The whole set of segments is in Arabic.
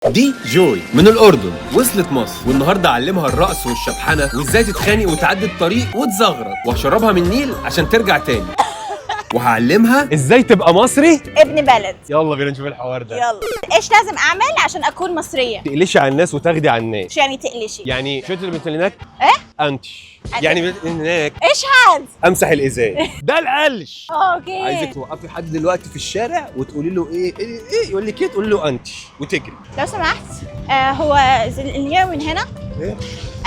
دي جوي من الأردن، وصلت مصر والنهارده أعلمها الرقص والشبحنة وإزاي تتخانق وتعدي الطريق وتزغرط، وهشربها من النيل عشان ترجع تاني، وهعلمها إزاي تبقى مصري ابن بلد. يلا بينا نشوف الحوار ده. يلا، ايش لازم اعمل عشان اكون مصريه؟ تقلشي على الناس وتاخدي على الناس. شو يعني تقلشي؟ يعني شفت اللي بنت هناك؟ ايه؟ أنتش يعني هناك ايش هاد؟ أمسح الإزاز ده القلش. اوكي. عايزك توقفي حد دلوقتي في الشارع وتقولي له إيه يقول لك إيه، تقولي له أنتش وتجري. لو سمحت، هو اليوم من هنا إيه؟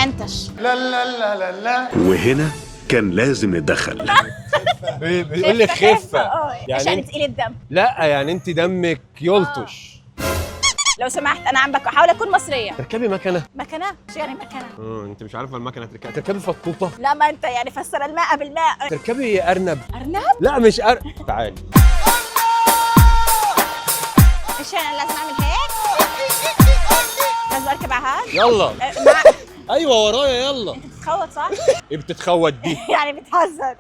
انتش. وهنا كان لازم نتدخل. بيقول لك خفة. يعني عشان تقيل الدم. لا يعني انت دمك يلطش. لو سمحت، انا عم بحاول اكون مصريه. تركبي مكنه. مكنه؟ شو يعني مكنه؟ انت مش عارفه المكنه تركبي فطوطه. لا، ما انت يعني فسر الماء بالماء. تركبي ارنب. ارنب؟ لا مش تعالي. ايش يعني لازم اعمل هيك؟ لازم اركب على هذا؟ يلا. ايوه ورايا يلا. بتتخوت صح؟ ايه بتتخوت دي؟ يعني بتهزر.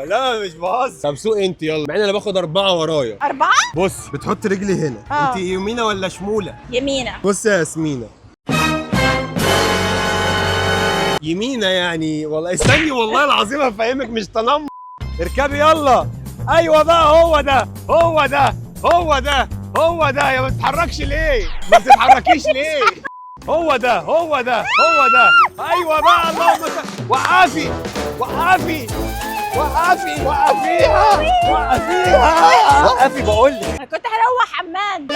لا مش بهزر. طب سوق انت يلا، مع ان انا باخد 4 ورايا. 4؟ بص بتحط رجلي هنا. انت يمينه ولا شموله؟ يمينه. بص يا ياسمينه، يمينه يعني. والله استني والله العظيم هفهمك، مش تنمر. اركبي يلا. ايوه بقى، هو ده هو ده هو ده هو ده. يا ما بتتحركش ليه؟ ما بتتحركيش ليه؟ هو ده هو ده هو ده. ايوه بقى، اللهم وقفي وقفي وقفي وقفيها وقفيها وقفي بقول لك. انا كنت هروح عمان.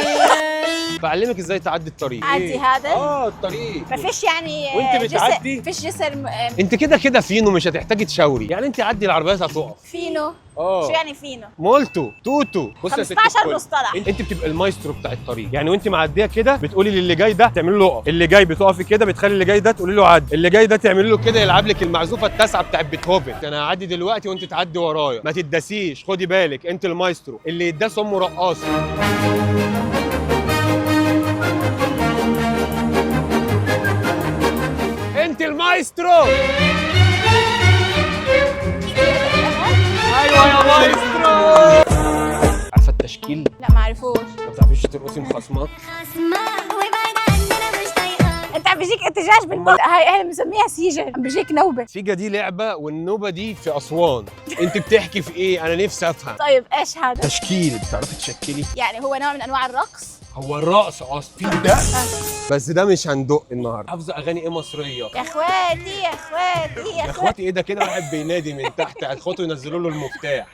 بعلمك ازاي تعدي الطريق. عدي هذا؟ الطريق. ما فيش يعني وانت بتعدي فيش جسر انت كده فينو، مش هتحتاجي تشاوري. يعني انت عدي العربيات هتقف. فينو. شو يعني فينو؟ مولتو توتو. بص يا ست 15 الكل. مصطلح. انت بتبقى المايسترو بتاع الطريق. يعني وانت معديه كده بتقولي للي جاي ده تعملي له اقف، اللي جاي بتقفي كده بتخلي اللي جاي ده تقولي له عدي، اللي جاي ده تعملي له كده يلعب لك المعزوفه التاسعه بتاعت بيتهوفن. انا هعدي دلوقتي وانت تعدي ورايا، ما تداسيش، خدي بالك انت المايسترو. اللي يداس امه رقاصه. انت المايسترو. ايوه يا مايسترو. عارفه التشكيل؟ لا ما اعرفوش. ما بتعرفيش ترقصي مخصمات؟ انت عم بيجيك احتجاج بالموت. هاي احنا بنسميها سيجه، عم بيجيك نوبه. سيجا دي لعبه، والنوبه دي في اسوان. انت بتحكي في ايه؟ انا نفسي افهم. طيب ايش هذا؟ تشكيل. بتعرفي تشكلي؟ يعني هو نوع من انواع الرقص؟ هو الرقص اصلا في دق، بس ده مش هندق النهارده. حافظه اغاني ايه مصريه؟ يا اخواتي يا اخواتي يا اخواتي ايه ده؟ كده واحد بينادي من تحت، اخواته ينزلوا له المفتاح.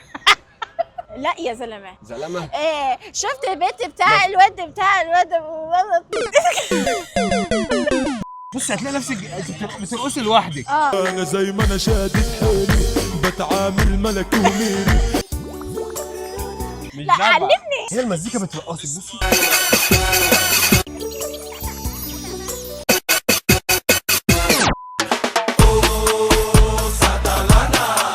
لا يا زلمه. زلمه؟ ايه، شفت البنت بتاع الواد بص هتلاقي نفسك بترقصي لوحدك. انا زي ما انا شادد حيلي بتعامل ملك وميري. لا علمني. هي المزيكا بترقصك. بصي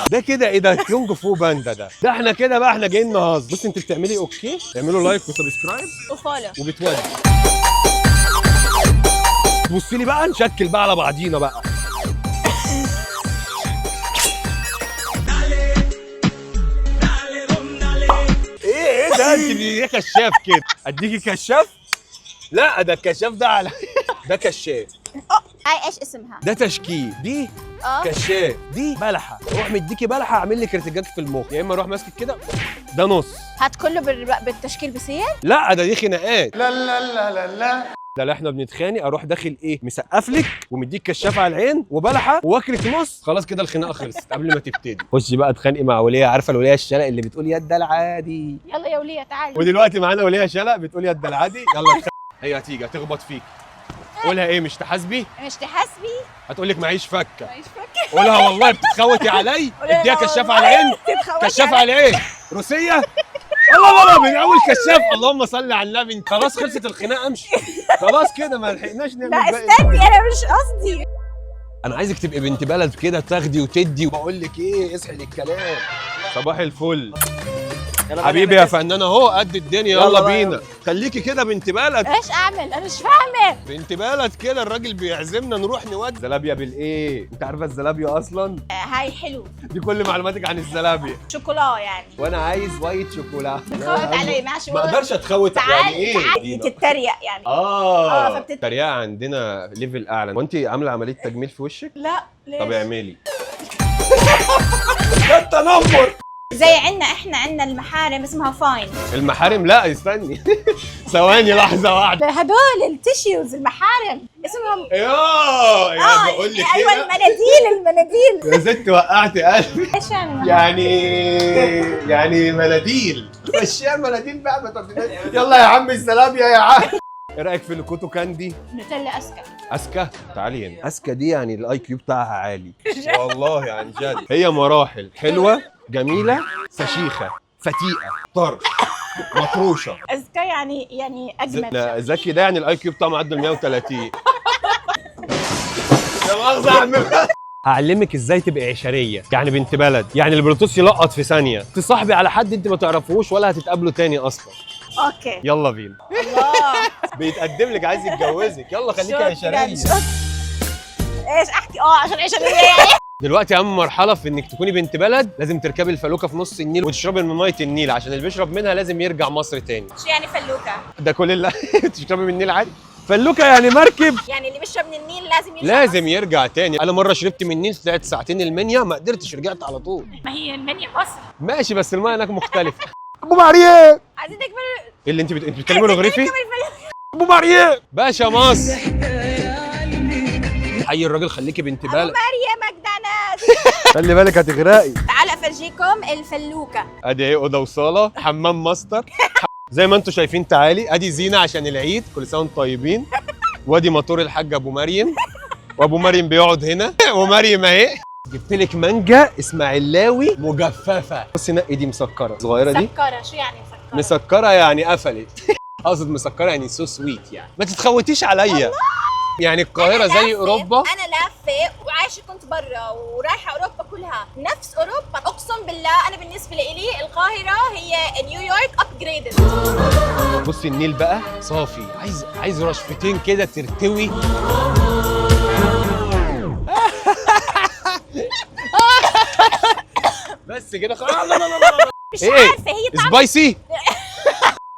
ده كده ايه ده؟ كيونج فو باندا ده احنا كده بقى، احنا جايين نهزر. بصي انت بتعملي اوكي، اعملوا لايك وسبسكرايب وفولو وبتودي. بصي لي بقى، نشكل بقى على بعضينا بقى. ايه ده؟ انت ليه كشاف كده؟ اديكي كشاف؟ لا ده الكشاف ده على ده كشاف. هاي ايش اسمها؟ ده تشكيل. دي كشاف. دي بلحه. اروح مديكي بلحه اعمل لك ارتجاج في المخ، يا اما اروح ماسكك كده. ده نص. هاد كله بالتشكيل بصير؟ لا ده دي خناقات. لا ده اللي احنا بنتخانق، اروح داخل ايه مسقف لك ومديك كشاف على العين وبلحه واكلك نص. خلاص كده الخناقه خلصت قبل ما تبتدي. خشي بقى اتخانقي مع وليه. عارفه الوليه الشلق اللي بتقول يد العادي؟ يلا يا وليه تعالي. ودلوقتي معانا وليه شلق بتقول يد العادي. يلا هي هتيجي هتخبط فيك. قولها ايه؟ مش تحاسبي؟ مش تحاسبي؟ هتقول لك معيش فكه. معيش فكه. قولها والله بتتخوتي علي. اديها كشاف على العين. كشاف على العين. روسيه. الله من اول كشاف. اللهم صل على النبي. خلاص خلصت الخناقه، امشي. خلاص كده ما لحقناش نعمل. لا استني، انا مش قصدي. انا عايزك تبقي بنت بلد كده، تاخدي وتدي. وبقول لك ايه، اصحي للكلام. صباح الفل. حبيبي يا فنان اهو قد الدنيا، يلا بينا. خليكي كده بنت بلد. ايش اعمل؟ انا مش فاهمه. بنت بلد كده، الراجل بيعزمنا نروح نودي زلابيا بالايه؟ انت عارفه الزلابيا اصلا؟ هاي حلو. دي كل معلوماتك عن الزلابيا. شوكولا يعني. وانا عايز وايت شوكولا. تخوت علي ماشي. ما اقدرش اتخوت. تعال يعني ايه؟ تعال تتريق يعني. التريقه عندنا ليفل اعلى. وانت عامله عمليه تجميل في وشك؟ لا ليش؟ طب اعملي. ده التنمر. زي احنا المحارم اسمها فاين. المحارم؟ لا استني. ثواني لحظه واحده. هدول التيشيوز المحارم اسمهم يا بقول لك ايوه المناديل. يا ست وقعتي قلبي. ايش يعني؟ يعني مناديل. مشيها المناديل بقى. يلا يا عم الزلابيا يا عم. ايه رايك في الكوتو كاندي؟ نوتيلا اسكا. اسكا تعالي هنا. اسكا دي يعني الاي كيو بتاعها عالي والله عن جد. هي مراحل حلوه جميله فشيخه فتيقه طرش مطروشه. اسكا يعني اجمل. زكي ده يعني الاي كيو بتاعه معدل 130. يا مؤاخذه اعمل. هعلمك ازاي تبقي عشريه، يعني بنت بلد، يعني البلوتوث يلقط في ثانيه، تصاحبي على حد انت ما تعرفوش ولا هتتقابلوا تاني اصلا. اوكي يلا بينا. الله بيتقدم لك عايز يتجوزك، يلا خليكي عشريه. ايش احكي؟ عشان عشريه يعني. دلوقتي اهم مرحله في انك تكوني بنت بلد، لازم تركبي الفلوكه في نص النيل وتشربي من ميه النيل، عشان اللي بيشرب منها لازم يرجع مصر تاني. شو يعني فلوكه؟ ده كل اللي تشربي من النيل عادي. فلوكه يعني مركب، يعني اللي بيشرب من النيل لازم يرجع تاني. انا مره شربت من النيل طلعت ساعتين المنيا ما قدرتش، رجعت على طول. ما هي المنيا مصر ماشي بس الميه هناك مختلفه. ابو مريم عايزين نكمل. ايه اللي انت بتتكلمي رغريفي؟ ابو مريم باشا مصر. حي الراجل خليكي بنت بلد. مريم مجدناس. خلي بالك هتغرقي. تعالوا افرجيكم الفلوكه. ادي ايه، اوضه وصاله، حمام ماستر. زي ما انتم شايفين. تعالي ادي زينه عشان العيد، كل سنه وانتم طيبين. وادي موتور الحاج ابو مريم، وابو مريم بيقعد هنا ومريم اهي. جبت لك مانجا اسماعيلاوي مجففه. بصي نقي دي مسكره صغيره دي. مسكره؟ شو يعني مسكره؟ مسكره يعني قفلت. اقصد مسكره يعني سو سويت، يعني ما تتخوتيش عليا. يعني القاهره زي اوروبا. انا لافه وعايشه كنت برا ورايحه اوروبا كلها نفس اوروبا. اقسم بالله انا بالنسبه لي القاهره هي نيويورك ابجريدد. بصي النيل بقى صافي، عايز رشفتين كده ترتوي. بس كده خلاص. مش عارفه هي طعم سبايسي.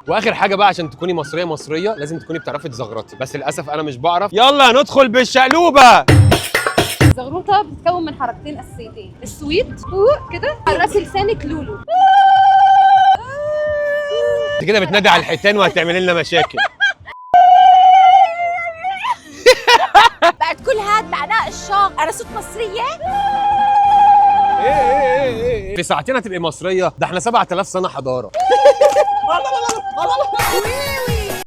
واخر حاجه بقى، عشان تكوني مصريه لازم تكوني بتعرفي تزغرطي، بس للاسف انا مش بعرف. يلا ندخل بالشقلوبه. الزغروطه بتتكون من حركتين اساسيتين، السويت كده على راس لسانك لولو. انت كده بتنادي على الحيتان وهتعملي لنا مشاكل. بعد كل هاد معناه الشاق. انا صوت مصريه. ايه في ساعتين هتبقي مصريه؟ ده احنا 7000 سنه حضاره.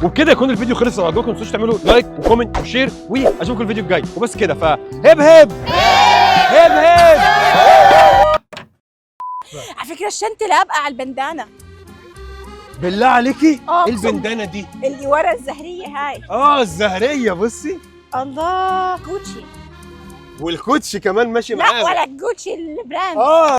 وبكده يكون الفيديو خلص. لو عجبكم ما تنسوش تعملوا لايك وكومنت وشير، واشوفكم الفيديو الجاي. وبس كده، فهب هب هب هب. على فكره الشنطه لابقه على البندانه. بالله عليكي ايه أقسم. البندانه دي؟ اللي ورا الزهريه هاي. الزهريه. بصي الله جوتشي. والكوتشي كمان ماشي لا معانا. ولا جوتشي البراند.